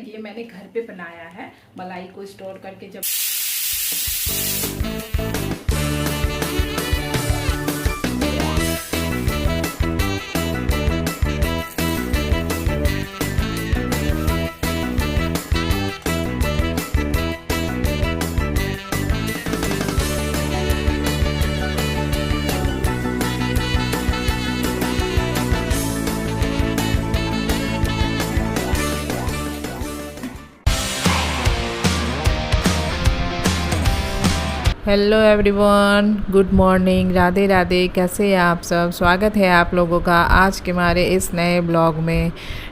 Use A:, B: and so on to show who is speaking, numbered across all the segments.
A: ये मैंने घर पे बनाया है, मलाई को स्टोर करके। जब
B: hello everyone, good morning, Radhe Radhe. कैसे हैं आप सब? स्वागत है आप लोगों का आज के हमारे इस नए ब्लॉग में।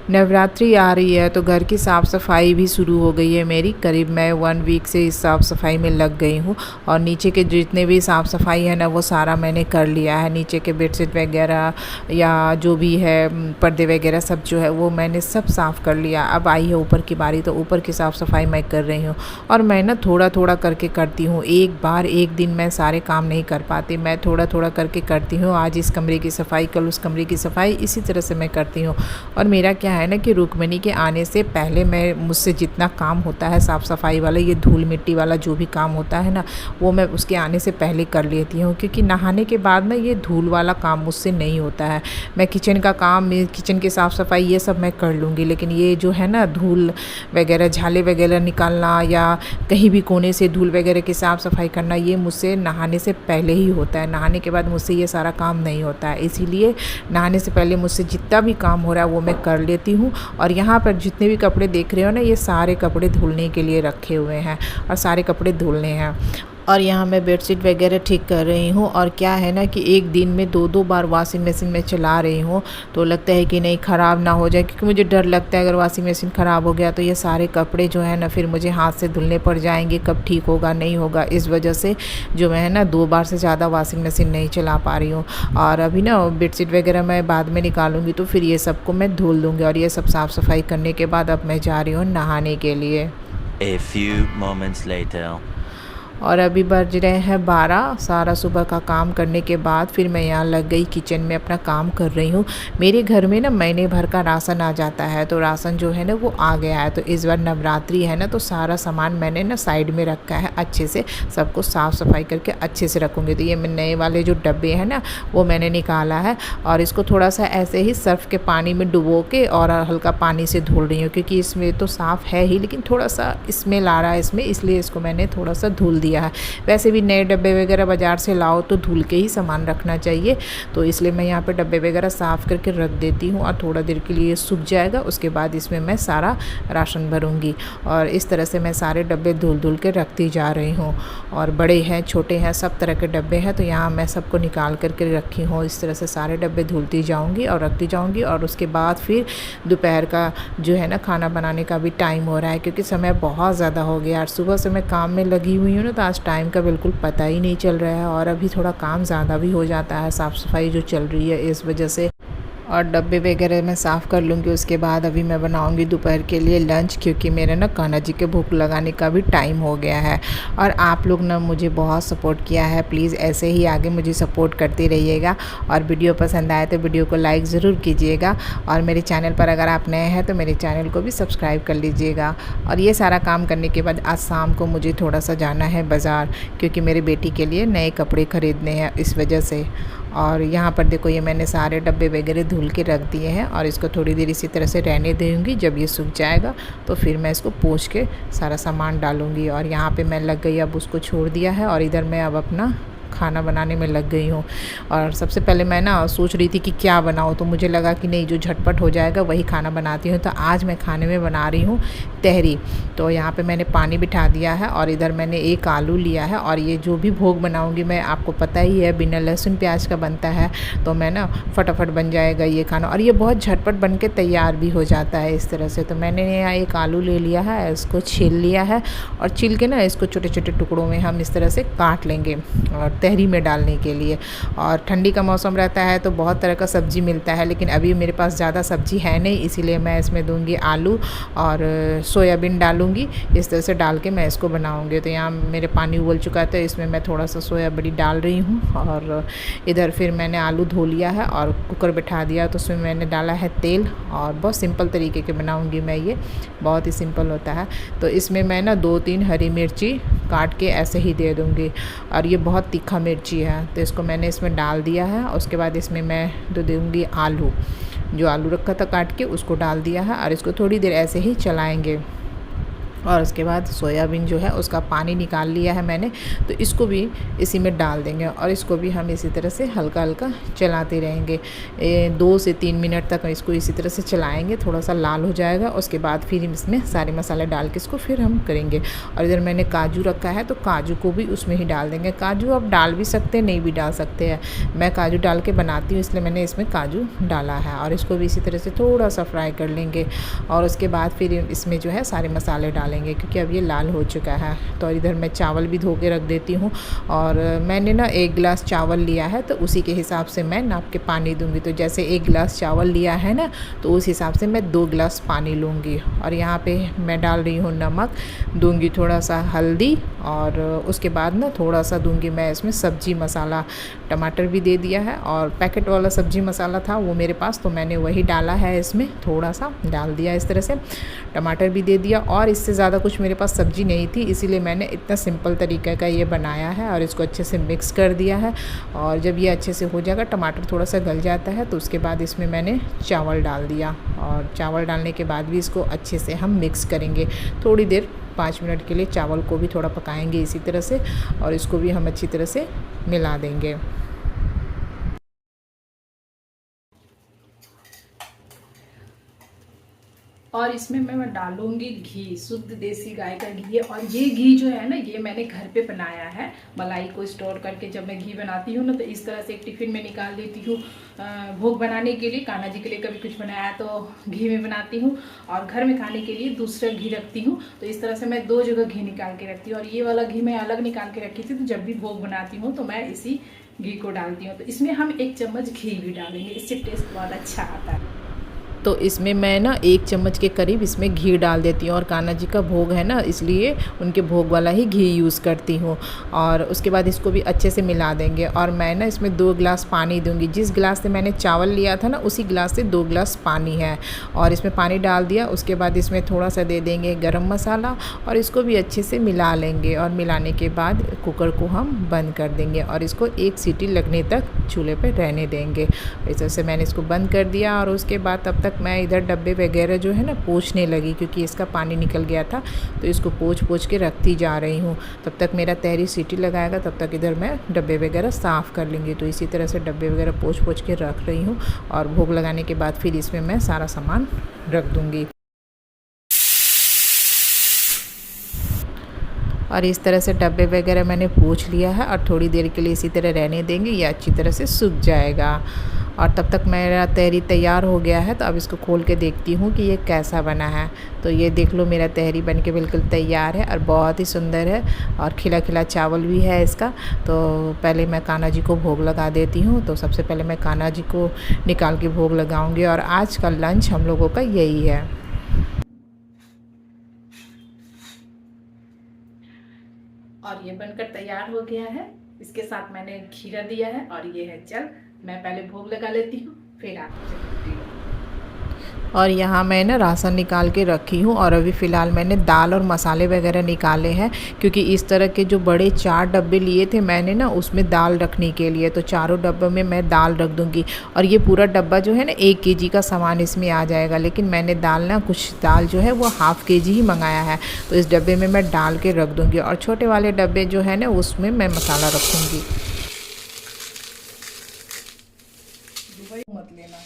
B: नवरात्रि आ रही है तो घर की साफ़ सफाई भी शुरू हो गई है मेरी। करीब मैं 1 वीक से इस साफ़ सफाई में लग गई हूँ और नीचे के जितने भी साफ़ सफाई है ना वो सारा मैंने कर लिया है। नीचे के बेडशीट वगैरह या जो भी है पर्दे वगैरह सब जो है वो मैंने सब साफ़ कर लिया। अब आई है ऊपर की बारी, तो ऊपर की साफ़ सफाई मैं कर रही हूँ। और मैं ना थोड़ा थोड़ा करके करती हूँ, एक बार एक दिन मैं सारे काम नहीं कर पाती, मैं थोड़ा थोड़ा करके करती हूँ। आज इस कमरे की सफाई, कल उस कमरे की सफाई, इसी तरह से मैं करती हूँ। और मेरा क्या है ना कि रुक्मिणी के आने से पहले मैं मुझसे जितना काम होता है साफ़ सफाई वाला, ये धूल मिट्टी वाला जो भी काम होता है ना वो मैं उसके आने से पहले कर लेती हूँ, क्योंकि नहाने के बाद ना ये धूल वाला काम मुझसे नहीं होता है। मैं किचन का काम, किचन की साफ़ सफाई ये सब मैं कर लूँगी, लेकिन ये जो है ना धूल वगैरह, झाले वगैरह निकालना या कहीं भी कोने से धूल वगैरह की साफ़ सफाई करना, ये मुझसे नहाने से पहले ही होता है। नहाने के बाद मुझसे ये सारा काम नहीं होता है, इसीलिए नहाने से पहले मुझसे जितना भी काम हो रहा है वो मैं कर लेती हूँ। और यहाँ पर जितने भी कपड़े देख रहे हो ना, ये सारे कपड़े धुलने के लिए रखे हुए हैं और सारे कपड़े धुलने हैं। और यहाँ मैं बेडशीट वगैरह ठीक कर रही हूँ। और क्या है ना कि एक दिन में 2-2 बार वॉशिंग मशीन में चला रही हूँ, तो लगता है कि नहीं ख़राब ना हो जाए, क्योंकि मुझे डर लगता है अगर वॉशिंग मशीन ख़राब हो गया तो ये सारे कपड़े जो है ना फिर मुझे हाथ से धुलने पड़ जाएंगे, कब ठीक होगा नहीं होगा। इस वजह से जो मैं है ना 2 बार से ज़्यादा वॉशिंग मशीन नहीं चला पा रही हूँ। और अभी ना बेडशीट वगैरह मैं बाद में निकालूंगी तो फिर ये सबको मैं धुल दूँगी। और ये सब साफ़ सफाई करने के बाद अब मैं जा रही हूँ नहाने के लिए।
C: A few moments later.
B: और अभी बज रहे हैं 12। सारा सुबह का काम करने के बाद फिर मैं यहाँ लग गई किचन में अपना काम कर रही हूँ। मेरे घर में ना महीने भर का राशन आ जाता है, तो राशन जो है ना वो आ गया है। तो इस बार नवरात्रि है ना, तो सारा सामान मैंने ना साइड में रखा है, अच्छे से सबको साफ़ सफाई करके अच्छे से रखूँगी। तो ये मैं नए वाले जो डब्बे हैं ना वो मैंने निकाला है और इसको थोड़ा सा ऐसे ही सर्फ़ के पानी में डुबो के और हल्का पानी से धुल रही हूँ, क्योंकि इसमें तो साफ़ है ही लेकिन थोड़ा सा स्मेल आ रहा है इसमें, इसलिए इसको मैंने थोड़ा सा धुल दिया है। वैसे भी नए डब्बे वगैरह बाज़ार से लाओ तो धुल के ही सामान रखना चाहिए, तो इसलिए मैं यहाँ पे डब्बे वगैरह साफ़ करके रख देती हूँ। और थोड़ा देर के लिए सूख जाएगा, उसके बाद इसमें मैं सारा राशन भरूँगी। और इस तरह से मैं सारे डब्बे धुल धुल के रखती जा रही हूँ। और बड़े हैं छोटे हैं सब तरह के डब्बे हैं, तो यहाँ मैं सबको निकाल करके रखी हूँ। इस तरह से सारे डब्बे धुलती जाऊँगी और रखती जाऊँगी। और उसके बाद फिर दोपहर का जो है ना खाना बनाने का भी टाइम हो रहा है, क्योंकि समय बहुत ज़्यादा हो गया। और सुबह से मैं काम में लगी हुई हूँ ना, तो आज टाइम का बिल्कुल पता ही नहीं चल रहा है। और अभी थोड़ा काम ज़्यादा भी हो जाता है, साफ़ सफाई जो चल रही है इस वजह से। और डब्बे वगैरह मैं साफ़ कर लूँगी। उसके बाद अभी मैं बनाऊँगी दोपहर के लिए लंच, क्योंकि मेरे ना कान्हा जी के भूख लगाने का भी टाइम हो गया है। और आप लोग ना मुझे बहुत सपोर्ट किया है, प्लीज़ ऐसे ही आगे मुझे सपोर्ट करते रहिएगा। और वीडियो पसंद आए तो वीडियो को लाइक ज़रूर कीजिएगा। और मेरे चैनल पर अगर आप नए हैं तो मेरे चैनल को भी सब्सक्राइब कर लीजिएगा। और ये सारा काम करने के बाद आज शाम को मुझे थोड़ा सा जाना है बाज़ार, क्योंकि मेरे बेटी के लिए नए कपड़े ख़रीदने हैं इस वजह से। और यहाँ पर देखो ये मैंने सारे डब्बे वगैरह धुल के रख दिए हैं और इसको थोड़ी देर इसी तरह से रहने दूँगी। जब ये सूख जाएगा तो फिर मैं इसको पोंछ के सारा सामान डालूँगी। और यहाँ पे मैं लग गई, अब उसको छोड़ दिया है और इधर मैं अब अपना खाना बनाने में लग गई हूँ। और सबसे पहले मैं ना सोच रही थी कि क्या बनाऊँ, तो मुझे लगा कि नहीं जो झटपट हो जाएगा वही खाना बनाती हूँ। तो आज मैं खाने में बना रही हूँ तहरी। तो यहाँ पे मैंने पानी बिठा दिया है और इधर मैंने एक आलू लिया है। और ये जो भी भोग बनाऊँगी मैं, आपको पता ही है बिना लहसुन प्याज का बनता है, तो मैं ना फटाफट बन जाएगा ये खाना। और ये बहुत झटपट बन के तैयार भी हो जाता है इस तरह से। तो मैंने यहाँ एक आलू ले लिया है, इसको छील लिया है और छील के ना इसको छोटे छोटे टुकड़ों में हम इस तरह से काट लेंगे। और तहरी में डालने के लिए। और ठंडी का मौसम रहता है तो बहुत तरह का सब्ज़ी मिलता है, लेकिन अभी मेरे पास ज़्यादा सब्ज़ी है नहीं, इसीलिए मैं इसमें दूंगी आलू और सोयाबीन डालूंगी। इस तरह से डाल के मैं इसको बनाऊंगी। तो यहाँ मेरे पानी उबल चुका है तो इसमें मैं थोड़ा सा सोया बड़ी डाल रही हूँ। और इधर फिर मैंने आलू धो लिया है और कुकर बिठा दिया, तो उसमें मैंने डाला है तेल। और बहुत सिंपल तरीके के बनाऊंगी मैं, ये बहुत ही सिंपल होता है। तो इसमें मैं ना 2-3 हरी मिर्ची काट के ऐसे ही दे दूँगी। और ये बहुत तीखा मिर्ची है, तो इसको मैंने इसमें डाल दिया है। उसके बाद इसमें मैं दूँगी आलू, जो आलू रखा था काट के उसको डाल दिया है। और इसको थोड़ी देर ऐसे ही चलाएँगे। और उसके बाद सोयाबीन जो है उसका पानी निकाल लिया है मैंने, तो इसको भी इसी में डाल देंगे। और इसको भी हम इसी तरह से हल्का हल्का चलाते रहेंगे। 2 से 3 मिनट तक इसको इसी तरह से चलाएंगे, थोड़ा सा लाल हो जाएगा। उसके बाद फिर इसमें सारे मसाले डाल के इसको फिर हम करेंगे। और इधर मैंने काजू रखा है, तो काजू को भी उसमें ही डाल देंगे। काजू आप डाल भी सकते हैं, नहीं भी डाल सकते हैं। मैं काजू डाल के बनाती हूँ, इसलिए मैंने इसमें काजू डाला है। और इसको भी इसी तरह से थोड़ा सा फ्राई कर लेंगे। और उसके बाद फिर इसमें जो है सारे मसाले डालेंगे, क्योंकि अब ये लाल हो चुका है। तो इधर मैं चावल भी धो के रख देती हूँ। और मैंने ना 1 गिलास चावल लिया है, तो उसी के हिसाब से मैं नाप के पानी दूंगी। तो जैसे 1 गिलास चावल लिया है ना, तो उस हिसाब से मैं 2 गिलास पानी लूँगी। और यहाँ पे मैं डाल रही हूँ नमक, दूंगी थोड़ा सा हल्दी। और उसके बाद ना थोड़ा सा दूंगी मैं इसमें सब्जी मसाला। टमाटर भी दे दिया है, और पैकेट वाला सब्जी मसाला था वो मेरे पास, तो मैंने वही डाला है। इसमें थोड़ा सा डाल दिया इस तरह से, टमाटर भी दे दिया। और इससे ज़्यादा कुछ मेरे पास सब्ज़ी नहीं थी, इसीलिए मैंने इतना सिंपल तरीके का ये बनाया है। और इसको अच्छे से मिक्स कर दिया है। और जब ये अच्छे से हो जाएगा, टमाटर थोड़ा सा गल जाता है, तो उसके बाद इसमें मैंने चावल डाल दिया। और चावल डालने के बाद भी इसको अच्छे से हम मिक्स करेंगे थोड़ी देर, 5 मिनट के लिए चावल को भी थोड़ा पकाएंगे इसी तरह से। और इसको भी हम अच्छी तरह से मिला देंगे।
A: और इसमें मैं डालूंगी घी, शुद्ध देसी गाय का घी है। और ये घी जो है ना, ये मैंने घर पे बनाया है। मलाई को स्टोर करके जब मैं घी बनाती हूँ ना, तो इस तरह से एक टिफ़िन में निकाल देती हूँ। भोग बनाने के लिए, कान्हा जी के लिए कभी कुछ बनाया तो घी में बनाती हूँ, और घर में खाने के लिए दूसरा घी रखती हूँ। तो इस तरह से मैं 2 जगह घी निकाल के रखती हूँ। और ये वाला घी मैं अलग निकाल के रखी थी, तो जब भी भोग बनाती हूँ तो मैं इसी घी को डालती हूँ। तो इसमें हम 1 चम्मच घी भी डालेंगे, इससे टेस्ट बहुत अच्छा आता है।
B: तो इसमें मैं ना 1 चम्मच के करीब इसमें घी डाल देती हूँ। और कान्हा जी का भोग है ना, इसलिए उनके भोग वाला ही घी यूज़ करती हूँ। और उसके बाद इसको भी अच्छे से मिला देंगे। और मैं ना इसमें 2 गिलास पानी दूंगी। जिस गिलास से मैंने चावल लिया था ना, उसी गिलास से 2 गिलास पानी है। और इसमें पानी डाल दिया। उसके बाद इसमें थोड़ा सा दे देंगे गरम मसाला, और इसको भी अच्छे से मिला लेंगे। और मिलाने के बाद कुकर को हम बंद कर देंगे, और इसको 1 सीटी लगने तक चूल्हे पर रहने देंगे। इस तरह से मैंने इसको बंद कर दिया। और उसके बाद तब तक मैं इधर डब्बे वगैरह जो है ना पोंछने लगी, क्योंकि इसका पानी निकल गया था, तो इसको पोंछ के रखती जा रही हूँ। तब तक मेरा तहरी सीटी लगाएगा, तब तक इधर मैं डब्बे वगैरह साफ़ कर लूँगी। तो इसी तरह से डब्बे वगैरह पोंछ के रख रही हूँ। और भोग लगाने के बाद फिर इसमें मैं सारा सामान रख दूँगी। और इस तरह से डब्बे वगैरह मैंने पोंछ लिया है। और थोड़ी देर के लिए इसी तरह रहने देंगे, ये अच्छी तरह से सूख जाएगा। और तब तक मेरा तहरी तैयार हो गया है। तो अब इसको खोल के देखती हूँ कि ये कैसा बना है। तो ये देख लो, मेरा तहरी बन के बिल्कुल तैयार है, और बहुत ही सुंदर है। और खिला खिला चावल भी है इसका। तो पहले मैं कान्हा जी को भोग लगा देती हूँ। तो सबसे पहले मैं कान्हा जी को निकाल के भोग लगाऊँगी। और आज का लंच हम लोगों का यही है।
A: और ये बनकर तैयार हो गया है। इसके साथ मैंने खीरा दिया है, और ये है जल। मैं पहले भोग लगा लेती हूँ, फिर आपसे करती हूँ।
B: और यहाँ मैं ना राशन निकाल के रखी हूँ। और अभी फ़िलहाल मैंने दाल और मसाले वगैरह निकाले हैं, क्योंकि इस तरह के जो बड़े 4 डब्बे लिए थे मैंने ना, उसमें दाल रखने के लिए। तो चारों डब्बों में मैं दाल रख दूँगी। और ये पूरा डब्बा जो है ना 1 केजी का सामान इसमें आ जाएगा। लेकिन मैंने दाल ना, कुछ दाल जो है वो ½ केजी ही मंगाया है, तो इस डब्बे में मैं डाल के रख दूँगी। और छोटे वाले डब्बे जो है ना, उसमें मैं मसाला रखूँगी।
A: मत लेना।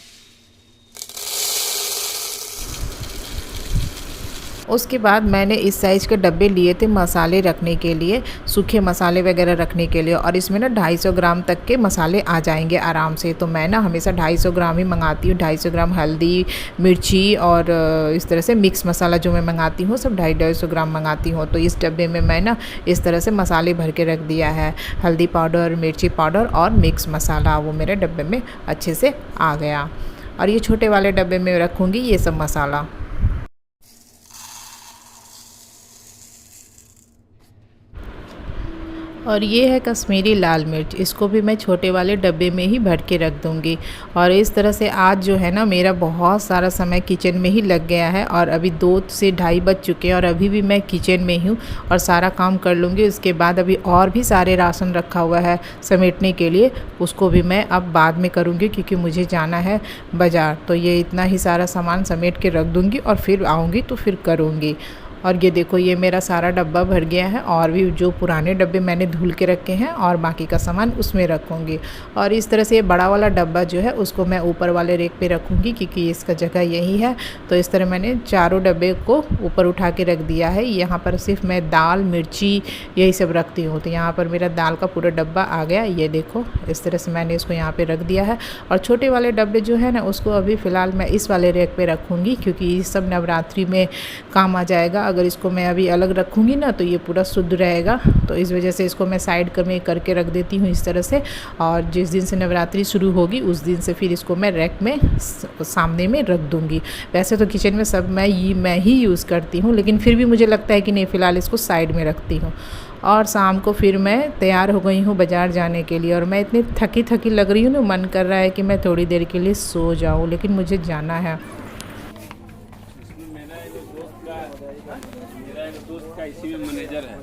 B: उसके बाद मैंने इस साइज़ के डब्बे लिए थे मसाले रखने के लिए, सूखे मसाले वगैरह रखने के लिए, और इसमें ना 250 ग्राम तक के मसाले आ जाएंगे आराम से। तो मैं ना हमेशा 250 ग्राम ही मंगाती हूँ। 250 ग्राम हल्दी, मिर्ची और इस तरह से मिक्स मसाला जो मैं मंगाती हूँ सब 250 ग्राम मंगाती हूँ। तो इस डब्बे में मैं ना इस तरह से मसाले भर के रख दिया है। हल्दी पाउडर, मिर्ची पाउडर और मिक्स मसाला वो मेरे डब्बे में अच्छे से आ गया। और ये छोटे वाले डब्बे में रखूँगी ये सब मसाला। और ये है कश्मीरी लाल मिर्च, इसको भी मैं छोटे वाले डब्बे में ही भर के रख दूँगी। और इस तरह से आज जो है ना मेरा बहुत सारा समय किचन में ही लग गया है, और अभी 2 से ढाई बज चुके हैं और अभी भी मैं किचन में हूँ और सारा काम कर लूँगी। उसके बाद अभी और भी सारे राशन रखा हुआ है समेटने के लिए, उसको भी मैं अब बाद में करूँगी क्योंकि मुझे जाना है बाज़ार। तो ये इतना ही सारा सामान समेट के रख दूँगी और फिर आऊँगी तो फिर करूँगी। और ये देखो ये मेरा सारा डब्बा भर गया है, और भी जो पुराने डब्बे मैंने धुल के रखे हैं और बाकी का सामान उसमें रखूँगी। और इस तरह से ये बड़ा वाला डब्बा जो है उसको मैं ऊपर वाले रेक पे रखूँगी क्योंकि इसका जगह यही है। तो इस तरह मैंने चारों डब्बे को ऊपर उठा के रख दिया है। यहाँ पर सिर्फ मैं दाल, मिर्ची यही सब रखती हूँ। तो यहाँ पर मेरा दाल का पूरा डब्बा आ गया, ये देखो इस तरह से मैंने इसको यहाँ पर रख दिया है। और छोटे वाले डब्बे जो है ना उसको अभी फ़िलहाल मैं इस वाले रेक पर रखूँगी क्योंकि ये सब नवरात्रि में काम आ जाएगा। अगर इसको मैं अभी अलग रखूँगी ना तो ये पूरा शुद्ध रहेगा, तो इस वजह से इसको मैं साइड में करके रख देती हूँ इस तरह से। और जिस दिन से नवरात्रि शुरू होगी उस दिन से फिर इसको मैं रैक में सामने में रख दूँगी। वैसे तो किचन में सब मैं ही यूज़ करती हूँ, लेकिन फिर भी मुझे लगता है कि नहीं फ़िलहाल इसको साइड में रखती हूँ। और शाम को फिर मैं तैयार हो गई हूँ बाज़ार जाने के लिए, और मैं इतनी थकी लग रही हूँ ना, मन कर रहा है कि मैं थोड़ी देर के लिए सो जाऊँ, लेकिन मुझे जाना है।
D: मेरा एक दोस्त का इसी में मैनेजर है।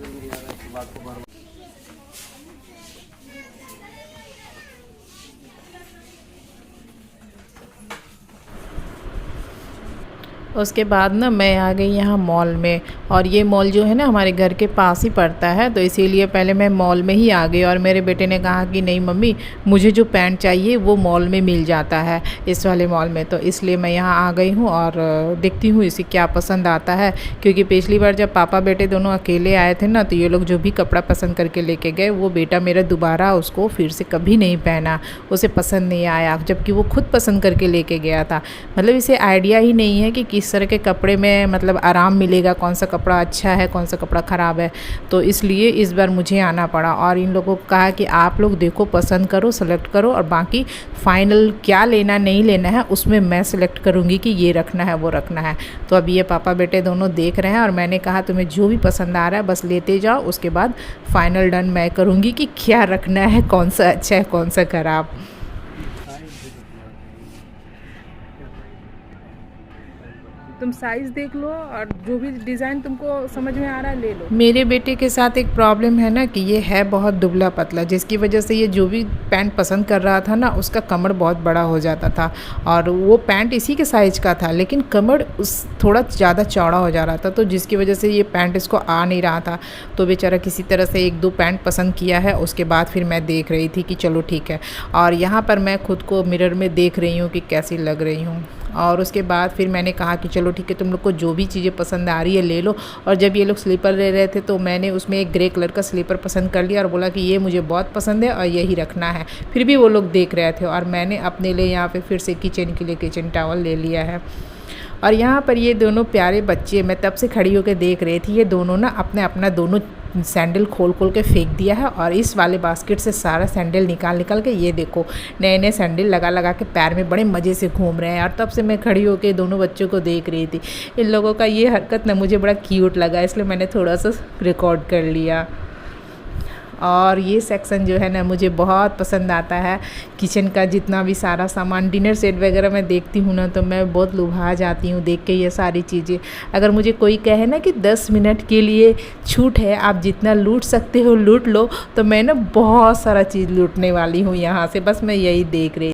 B: उसके बाद ना मैं आ गई यहाँ मॉल में, और ये मॉल जो है ना हमारे घर के पास ही पड़ता है, तो इसीलिए पहले मैं मॉल में ही आ गई। और मेरे बेटे ने कहा कि नहीं मम्मी मुझे जो पैंट चाहिए वो मॉल में मिल जाता है, इस वाले मॉल में। तो इसलिए मैं यहाँ आ गई हूँ और देखती हूँ इसे क्या पसंद आता है। क्योंकि पिछली बार जब पापा बेटे दोनों अकेले आए थे ना, तो ये लोग जो भी कपड़ा पसंद करके लेके गए वो बेटा मेरा दोबारा उसको फिर से कभी नहीं पहना, उसे पसंद नहीं आया, जबकि वो खुद पसंद करके लेके गया था। मतलब इसे आइडिया ही नहीं है कि किस तरह के कपड़े में मतलब आराम मिलेगा, कौन सा कपड़ा अच्छा है, कौन सा कपड़ा ख़राब है। तो इसलिए इस बार मुझे आना पड़ा, और इन लोगों को कहा कि आप लोग देखो, पसंद करो, सेलेक्ट करो, और बाकी फ़ाइनल क्या लेना नहीं लेना है उसमें मैं सेलेक्ट करूँगी कि ये रखना है वो रखना है। तो अब ये पापा बेटे दोनों देख रहे हैं, और मैंने कहा तुम्हें जो भी पसंद आ रहा है बस लेते जाओ, उसके बाद फ़ाइनल डन मैं करूँगी कि क्या रखना है, कौन सा अच्छा है कौन सा ख़राब।
A: तुम साइज़ देख लो और जो भी डिज़ाइन तुमको समझ में आ रहा है ले लो।
B: मेरे बेटे के साथ एक प्रॉब्लम है ना कि ये है बहुत दुबला पतला, जिसकी वजह से ये जो भी पैंट पसंद कर रहा था ना उसका कमर बहुत बड़ा हो जाता था, और वो पैंट इसी के साइज़ का था लेकिन कमर उस थोड़ा ज़्यादा चौड़ा हो जा रहा था, तो जिसकी वजह से ये पैंट इसको आ नहीं रहा था। तो बेचारा किसी तरह से 1-2 पैंट पसंद किया है, उसके बाद फिर मैं देख रही थी कि चलो ठीक है। और यहाँ पर मैं खुद को मिरर में देख रही हूँ कि कैसी लग रही हूँ। और उसके बाद फिर मैंने कहा कि चलो ठीक है, तुम लोग को जो भी चीज़ें पसंद आ रही है ले लो। और जब ये लोग स्लीपर ले रहे थे तो मैंने उसमें एक ग्रे कलर का स्लीपर पसंद कर लिया और बोला कि ये मुझे बहुत पसंद है और यही रखना है। फिर भी वो लोग देख रहे थे, और मैंने अपने लिए यहाँ पे फिर से किचन के लिए किचन टॉवल ले लिया है। और यहाँ पर ये दोनों प्यारे बच्चे, मैं तब से खड़ी होकर देख रही थी, ये दोनों ना अपना दोनों सैंडल खोल के फेंक दिया है, और इस वाले बास्केट से सारा सैंडल निकाल के ये देखो नए सैंडल लगा के पैर में बड़े मज़े से घूम रहे हैं। और तब से मैं खड़ी होकर दोनों बच्चों को देख रही थी। इन लोगों का ये हरकत ना मुझे बड़ा क्यूट लगा, इसलिए मैंने थोड़ा सा रिकॉर्ड कर लिया। और ये सेक्शन जो है ना मुझे बहुत पसंद आता है, किचन का जितना भी सारा सामान, डिनर सेट वगैरह मैं देखती हूँ ना तो मैं बहुत लुभा जाती हूँ देख के ये सारी चीज़ें। अगर मुझे कोई कहे ना कि 10 मिनट के लिए छूट है, आप जितना लूट सकते हो लूट लो, तो मैं ना बहुत सारा चीज़ लूटने वाली हूँ यहाँ से, बस मैं यही देख रही।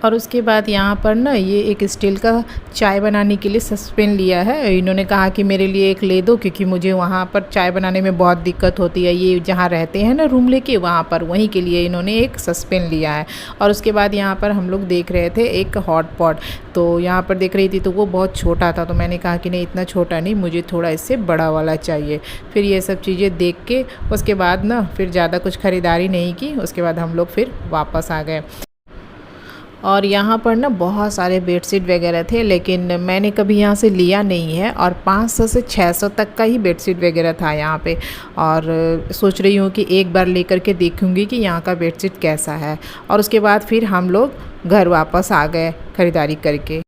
B: और उसके बाद यहाँ पर ना ये एक स्टील का चाय बनाने के लिए सस्पेन लिया है। इन्होंने कहा कि मेरे लिए एक ले दो, क्योंकि मुझे वहाँ पर चाय बनाने में बहुत दिक्कत होती है। ये जहाँ रहते हैं ना रूम लेके, वहाँ पर वहीं के लिए इन्होंने एक सस्पेन लिया है। और उसके बाद यहाँ पर हम लोग देख रहे थे एक हॉट पॉट, तो यहाँ पर देख रही थी तो वो बहुत छोटा था, तो मैंने कहा कि नहीं इतना छोटा नहीं, मुझे थोड़ा इससे बड़ा वाला चाहिए। फिर ये सब चीज़ें देख के उसके बाद ना फिर ज़्यादा कुछ ख़रीदारी नहीं की। उसके बाद हम लोग फिर वापस आ गए। और यहाँ पर ना बहुत सारे बेडशीट वगैरह थे, लेकिन मैंने कभी यहाँ से लिया नहीं है। और 500 से 600 तक का ही बेडशीट वगैरह था यहाँ पे। और सोच रही हूँ कि एक बार लेकर के देखूँगी कि यहाँ का बेडशीट कैसा है। और उसके बाद फिर हम लोग घर वापस आ गए ख़रीदारी करके।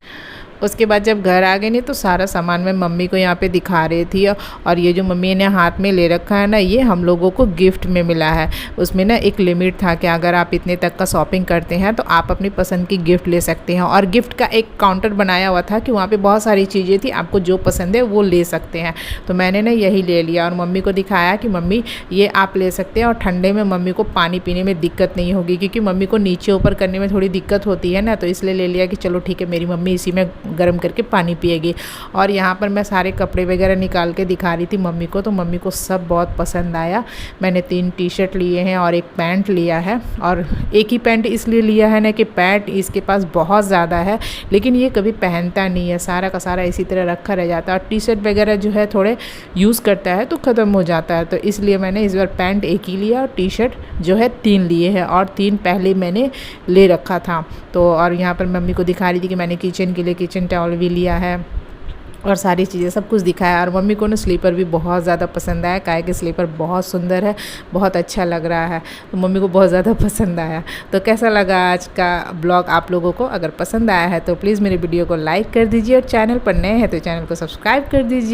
B: उसके बाद जब घर आ गए नहीं तो सारा सामान मैं मम्मी को यहाँ पे दिखा रही थी। और ये जो मम्मी ने हाथ में ले रखा है ना, ये हम लोगों को गिफ्ट में मिला है। उसमें ना एक लिमिट था कि अगर आप इतने तक का शॉपिंग करते हैं तो आप अपनी पसंद की गिफ्ट ले सकते हैं। और गिफ्ट का एक काउंटर बनाया हुआ था कि वहाँ पे बहुत सारी चीज़ें थी, आपको जो पसंद है वो ले सकते हैं। तो मैंने ना यही ले लिया और मम्मी को दिखाया कि मम्मी ये आप ले सकते हैं। और ठंडे में मम्मी को पानी पीने में दिक्कत नहीं होगी, क्योंकि मम्मी को नीचे ऊपर करने में थोड़ी दिक्कत होती है ना, तो इसलिए ले लिया कि चलो ठीक है, मेरी मम्मी इसी में गर्म करके पानी पिएगी। और यहाँ पर मैं सारे कपड़े वगैरह निकाल के दिखा रही थी मम्मी को, तो मम्मी को सब बहुत पसंद आया। मैंने 3 टी-शर्ट लिए हैं और एक पैंट लिया है। और एक ही पैंट इसलिए लिया है ना कि पैंट इसके पास बहुत ज़्यादा है, लेकिन ये कभी पहनता नहीं है, सारा का सारा इसी तरह रखा रह जाता है। और टी-शर्ट वगैरह जो है थोड़े यूज़ करता है तो ख़त्म हो जाता है, तो इसलिए मैंने इस बार पैंट एक ही लिया और टी-शर्ट जो है 3 लिए हैं। और 3 पहले मैंने ले रखा था। तो और यहाँ पर मम्मी को दिखा रही थी कि मैंने किचन के लिए किचन टॉवल भी लिया है और सारी चीज़ें सब कुछ दिखाया। और मम्मी को ना स्लीपर भी बहुत ज़्यादा पसंद आया, काहे कि स्लीपर बहुत सुंदर है, बहुत अच्छा लग रहा है, तो मम्मी को बहुत ज़्यादा पसंद आया। तो कैसा लगा आज का ब्लॉग आप लोगों को? अगर पसंद आया है तो प्लीज़ मेरे वीडियो को लाइक कर दीजिए और चैनल पर नए हैं तो चैनल को सब्सक्राइब कर दीजिए।